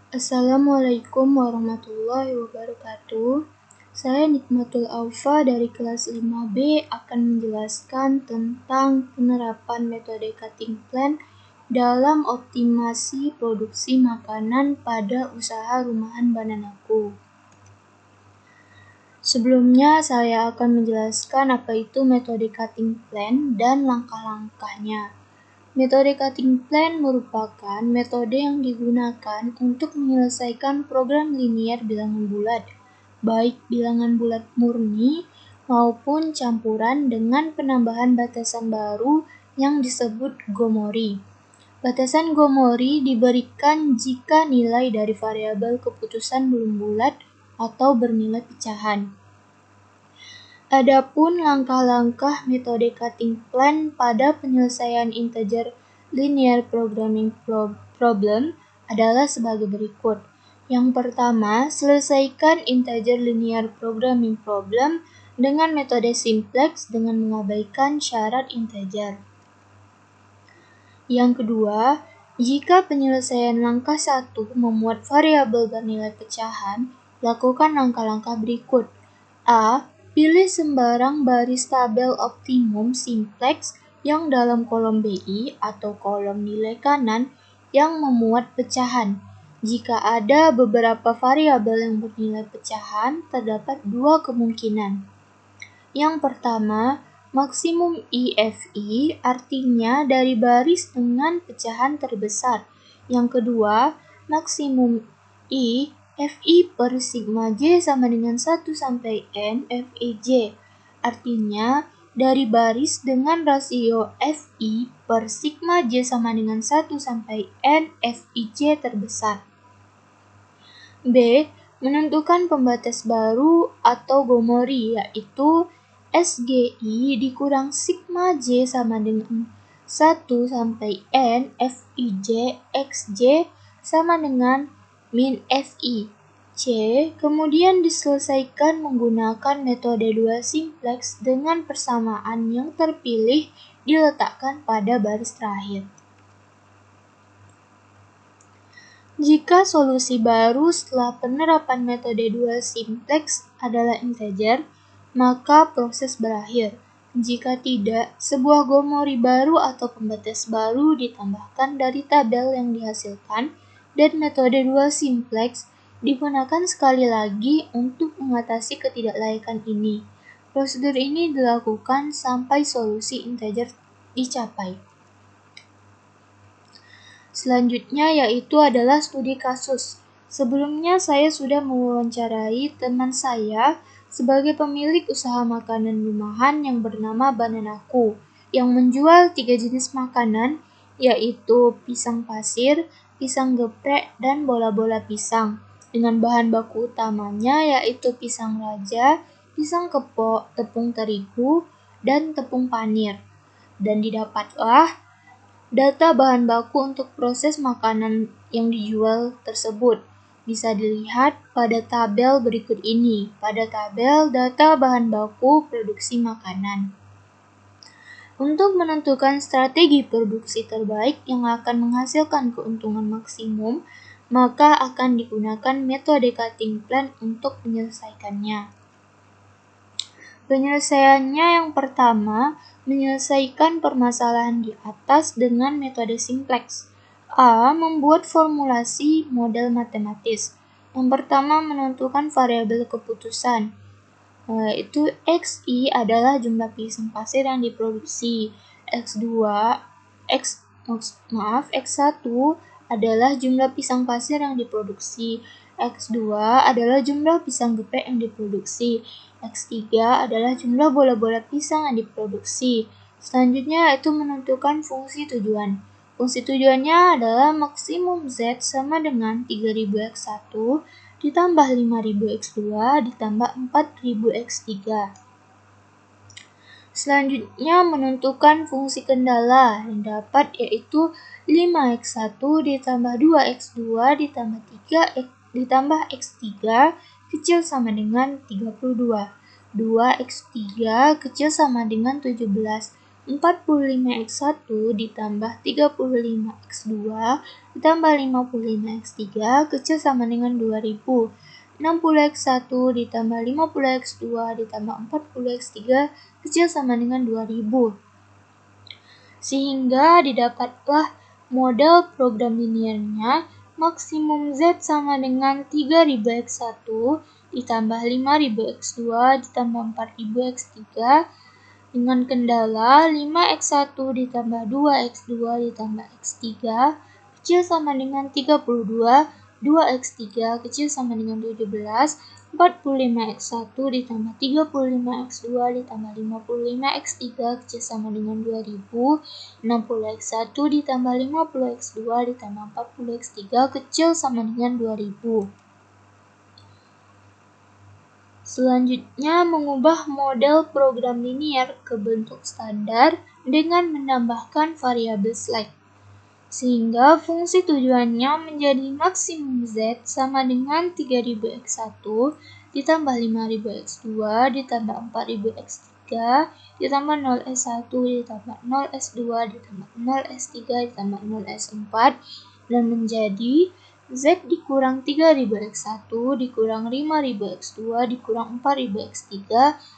Assalamualaikum warahmatullahi wabarakatuh. Saya Nikmatul Aufa dari kelas 5B akan menjelaskan tentang penerapan metode cutting plan dalam optimasi produksi makanan pada usaha rumahan Bananaku. Sebelumnya saya akan menjelaskan apa itu metode cutting plan dan langkah-langkahnya. Metode cutting plan merupakan metode yang digunakan untuk menyelesaikan program linier bilangan bulat, baik bilangan bulat murni maupun campuran dengan penambahan batasan baru yang disebut Gomori. Batasan Gomori diberikan jika nilai dari variabel keputusan belum bulat atau bernilai pecahan. Adapun langkah-langkah metode cutting plan pada penyelesaian integer linear programming problem adalah sebagai berikut. Yang pertama, selesaikan integer linear programming problem dengan metode simplex dengan mengabaikan syarat integer. Yang kedua, jika penyelesaian langkah 1 memuat variabel bernilai pecahan, lakukan langkah-langkah berikut. A. Pilih sembarang baris tabel optimum simplex yang dalam kolom BI atau kolom nilai kanan yang memuat pecahan. Jika ada beberapa variabel yang bernilai pecahan, terdapat dua kemungkinan. Yang pertama, maksimum IFI artinya dari baris dengan pecahan terbesar. Yang kedua, maksimum I Fi per sigma J sama dengan 1 sampai N Fij. Artinya, dari baris dengan rasio Fi per sigma J sama dengan 1 sampai N Fij terbesar. B. Menentukan pembatas baru atau Gomori, yaitu SGI dikurang sigma J sama dengan 1 sampai N Fij Xj sama dengan min Fi. C. Kemudian diselesaikan menggunakan metode 2 simplex dengan persamaan yang terpilih diletakkan pada baris terakhir. Jika solusi baru setelah penerapan metode 2 simplex adalah integer, maka proses berakhir. Jika tidak, sebuah Gomori baru atau pembatas baru ditambahkan dari tabel yang dihasilkan dan metode 2 simplex digunakan sekali lagi untuk mengatasi ketidaklayakan ini. Prosedur ini dilakukan sampai solusi integer dicapai. Selanjutnya yaitu adalah studi kasus. Sebelumnya saya sudah mewawancarai teman saya sebagai pemilik usaha makanan rumahan yang bernama Bananaku yang menjual 3 jenis makanan yaitu pisang pasir, pisang geprek, dan bola-bola pisang dengan bahan baku utamanya yaitu pisang raja, pisang kepok, tepung terigu, dan tepung panir. Dan didapatlah data bahan baku untuk proses makanan yang dijual tersebut. Bisa dilihat pada tabel berikut ini. Pada tabel data bahan baku produksi makanan. Untuk menentukan strategi produksi terbaik yang akan menghasilkan keuntungan maksimum, maka akan digunakan metode cutting plan untuk menyelesaikannya. Penyelesaiannya yang pertama, menyelesaikan permasalahan di atas dengan metode simplex. A. Membuat formulasi model matematis. Yang pertama, menentukan variabel keputusan. Itu Xi adalah jumlah pisang pasir yang diproduksi. X1 adalah jumlah pisang pasir yang diproduksi. X2 adalah jumlah pisang geprek yang diproduksi. X3 adalah jumlah bola-bola pisang yang diproduksi. Selanjutnya yaitu menentukan fungsi tujuan. Fungsi tujuannya adalah maksimum Z sama dengan 3000 X1 ditambah 5000 X2 ditambah 4000 X3. Selanjutnya menentukan fungsi kendala yang dapat yaitu 5x1 ditambah 2x2 ditambah 3 ditambah x3 kecil sama dengan 32. 2x3 kecil sama dengan 17. 45x1 ditambah 35x2 ditambah 55x3 kecil sama dengan 2000. 60x1 ditambah 50x2 ditambah 40x3 kecil sama dengan 2000. Sehingga didapatlah model program linearnya maksimum Z sama dengan 3000x1 ditambah 5000x2 ditambah 4000x3 dengan kendala 5x1 ditambah 2x2 ditambah x3 kecil sama dengan 32, 2x3 kecil sama dengan 17, 45x1 ditambah 35x2 ditambah 55x3 kecil sama dengan 2000, 60x1 ditambah 50x2 ditambah 40x3 kecil sama dengan 2000. Selanjutnya, mengubah model program linear ke bentuk standar dengan menambahkan variabel slack. Sehingga fungsi tujuannya menjadi maksimum Z sama dengan 3000x1 ditambah 5000x2 ditambah 4000x3 ditambah 0s1 ditambah 0s2 ditambah 0s3 ditambah 0s4 dan menjadi Z dikurang 3000x1 dikurang 5000x2 dikurang 4000x3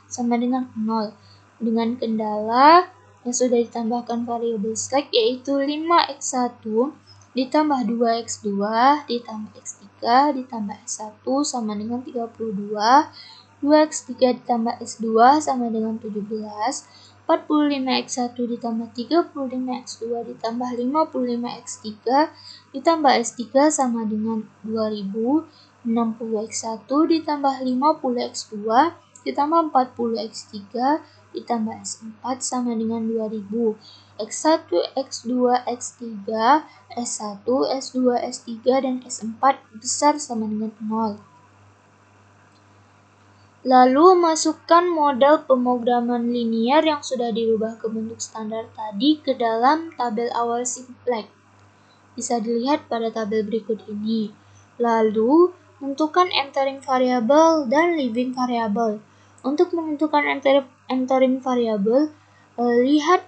sama dengan 0. Dengan kendala yang sudah ditambahkan variabel slack yaitu 5x1 ditambah 2x2 ditambah x3 ditambah s1 sama dengan 32, 2x3 ditambah s2 sama dengan 17, 45x1 ditambah 35x2 ditambah 55x3 ditambah s3 sama dengan 2000, 60x1 ditambah 50x2 ditambah 40x3 ditambah s4 sama dengan 2000, x1, x2, x3, s1, s2, s3, dan s4 besar sama dengan 0. Lalu masukkan model pemrograman linear yang sudah dirubah ke bentuk standar tadi ke dalam tabel awal simplex. Bisa dilihat pada tabel berikut ini. Lalu, tentukan entering variable dan leaving variable. Untuk menentukan entering variable, lihat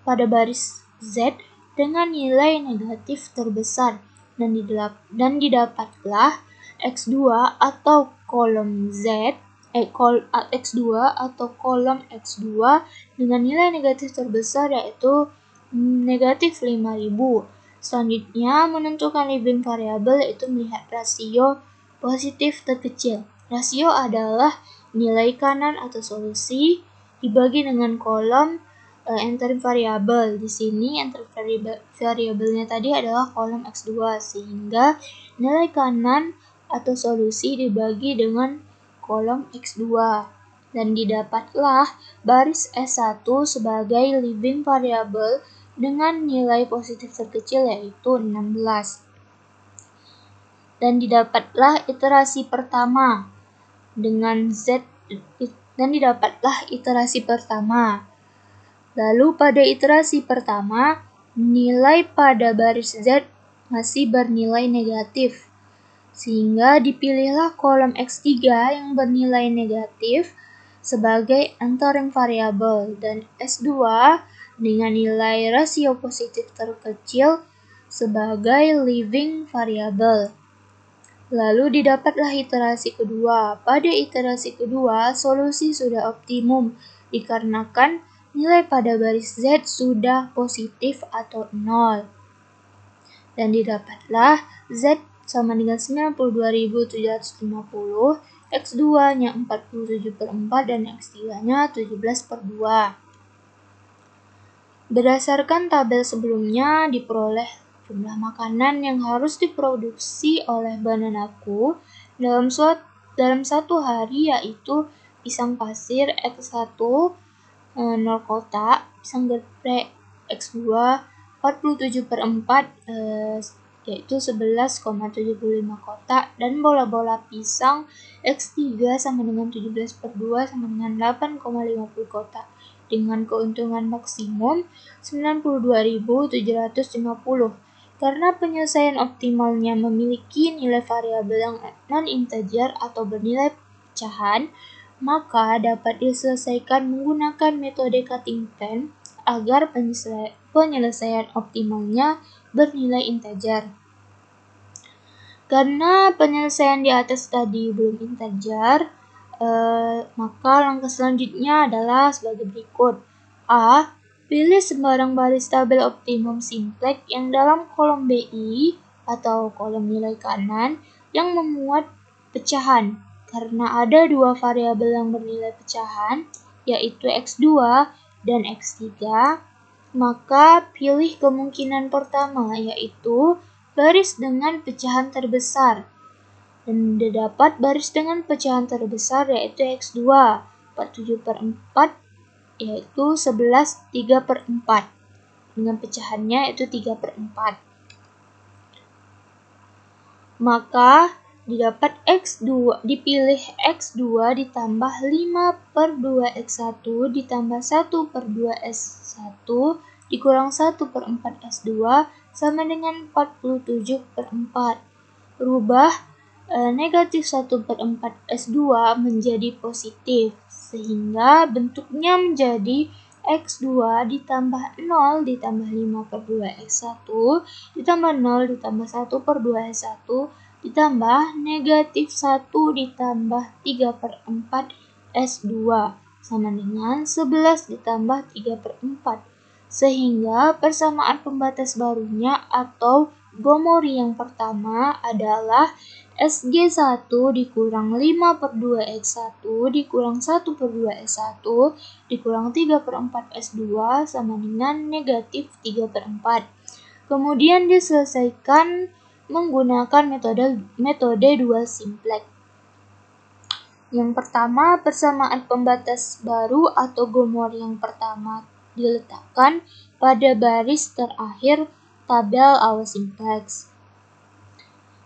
pada baris Z dengan nilai negatif terbesar dan didapatlah X2 atau kolom X2 atau kolom X2 dengan nilai negatif terbesar yaitu negatif 5000. Selanjutnya, menentukan leaving variable yaitu melihat rasio positif terkecil. Rasio adalah nilai kanan atau solusi dibagi dengan kolom entering variable. Di sini entering variabelnya tadi adalah kolom X2 sehingga nilai kanan atau solusi dibagi dengan kolom X2 dan didapatlah baris S1 sebagai leaving variable dengan nilai positif terkecil yaitu 16. Dan didapatlah iterasi pertama dengan Z dan didapatlah iterasi pertama. Lalu pada iterasi pertama, nilai pada baris Z masih bernilai negatif. Sehingga dipilihlah kolom X3 yang bernilai negatif sebagai entering variable dan S2 dengan nilai rasio positif terkecil sebagai leaving variable. Lalu didapatlah iterasi kedua. Pada iterasi kedua, solusi sudah optimum dikarenakan nilai pada baris Z sudah positif atau 0. Dan didapatlah Z sama dengan 92.750, X2-nya 47/4 dan X3-nya 17/2. Berdasarkan tabel sebelumnya diperoleh jumlah makanan yang harus diproduksi oleh Bananaku dalam satu hari yaitu pisang pasir X1 0 kotak, pisang geprek X2 47/4 yaitu 11,75 kotak dan bola-bola pisang X3 sama dengan 17/2 sama dengan 8,50 kotak dengan keuntungan maksimum 92.750. Karena penyelesaian optimalnya memiliki nilai variabel yang non-integer atau bernilai pecahan, maka dapat diselesaikan menggunakan metode cutting plan agar penyelesaian optimalnya bernilai integer. Karena penyelesaian di atas tadi belum integer, maka langkah selanjutnya adalah sebagai berikut. A. Pilih sembarang baris tabel optimum simplex yang dalam kolom BI atau kolom nilai kanan yang memuat pecahan. Karena ada dua variabel yang bernilai pecahan, yaitu X2 dan X3, maka pilih kemungkinan pertama, yaitu baris dengan pecahan terbesar. Dan didapat baris dengan pecahan terbesar yaitu X2, 47/4, yaitu 11 3/4. Dengan pecahannya yaitu 3/4. Maka dipilih X2 ditambah 5/2 X1 ditambah 1/2 S1 dikurang 1/4 S2 sama dengan 47/4. Rubah negatif 1/4 S2 menjadi positif, sehingga bentuknya menjadi X2 ditambah 0 ditambah 5/2 X1 ditambah 0 ditambah 1/2 S1 ditambah negatif 1 ditambah 3/4 S2 sama dengan 11 ditambah 3/4. Sehingga persamaan pembatas barunya atau Gomori yang pertama adalah SG1 dikurang 5/2 X1 dikurang 1/2 S1 dikurang 3/4 S2 sama dengan negatif 3/4. Kemudian diselesaikan menggunakan metode dual simplex. Yang pertama, persamaan pembatas baru atau Gomori yang pertama diletakkan pada baris terakhir tabel awal simplex.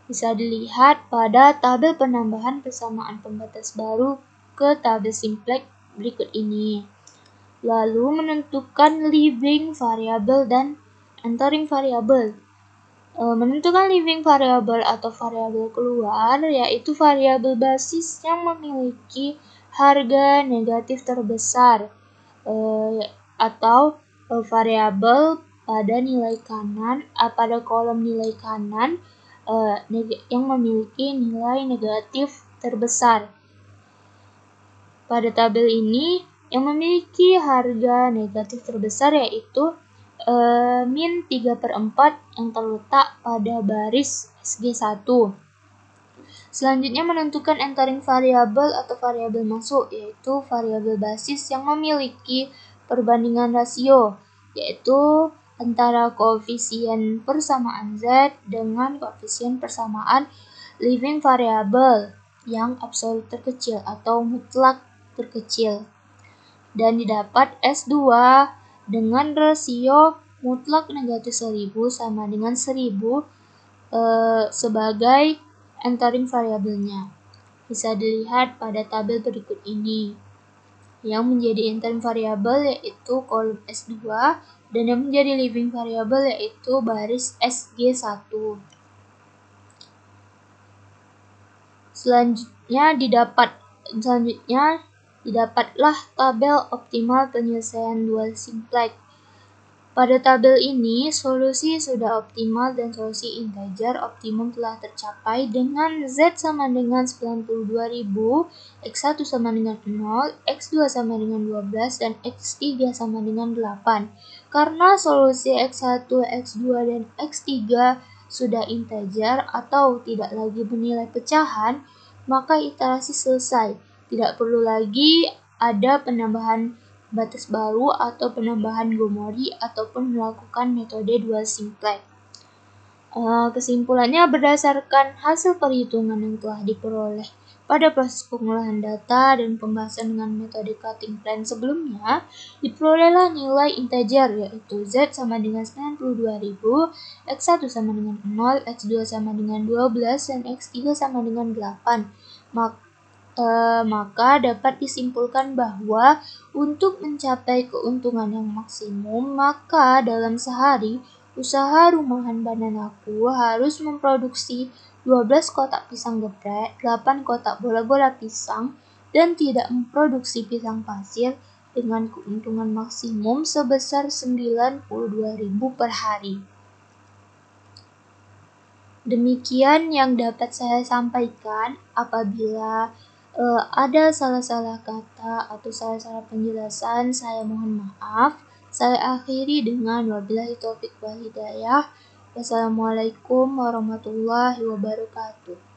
Bisa dilihat pada tabel penambahan persamaan pembatas baru ke tabel simplex berikut ini. Lalu menentukan leaving variable dan entering variable. Menentukan leaving variable atau variabel keluar yaitu variabel basis yang memiliki harga negatif terbesar atau variabel pada nilai kanan pada kolom nilai kanan yang memiliki nilai negatif terbesar. Pada tabel ini yang memiliki harga negatif terbesar yaitu min 3/4 yang terletak pada baris SG1. Selanjutnya menentukan entering variable atau variabel masuk, yaitu variabel basis yang memiliki perbandingan rasio, yaitu antara koefisien persamaan Z dengan koefisien persamaan leaving variable yang absolut terkecil atau mutlak terkecil. Dan didapat S2 dengan rasio mutlak negatif 1000 sama dengan 1000 sebagai entering variabelnya. Bisa dilihat pada tabel berikut ini. Yang menjadi entering variabel yaitu kolom S2 dan yang menjadi leaving variable yaitu baris SG1. Selanjutnya didapatlah tabel optimal penyelesaian dual simplex. Pada tabel ini, solusi sudah optimal dan solusi integer optimum telah tercapai dengan Z sama dengan 92.000, X1 sama dengan 0, X2 sama dengan 12, dan X3 sama dengan 8. Karena solusi X1, X2, dan X3 sudah integer atau tidak lagi bernilai pecahan, maka iterasi selesai. Tidak perlu lagi ada penambahan batas baru atau penambahan Gomori ataupun melakukan metode dual simplex. Kesimpulannya berdasarkan hasil perhitungan yang telah diperoleh pada proses pengolahan data dan pembahasan dengan metode cutting plan sebelumnya, diperolehlah nilai integer yaitu Z sama dengan 92.000, X1 sama dengan 0, X2 sama dengan 12, dan X3 sama dengan 8. Maka dapat disimpulkan bahwa untuk mencapai keuntungan yang maksimum, maka dalam sehari usaha rumahan Bananaku harus memproduksi 12 kotak pisang geprek, 8 kotak bola-bola pisang, dan tidak memproduksi pisang pasir dengan keuntungan maksimum sebesar 92.000 per hari. Demikian yang dapat saya sampaikan. Apabila ada salah-salah kata atau salah-salah penjelasan, saya mohon maaf. Saya akhiri dengan wabillahi taufiq wal hidayah. Wassalamualaikum warahmatullahi wabarakatuh.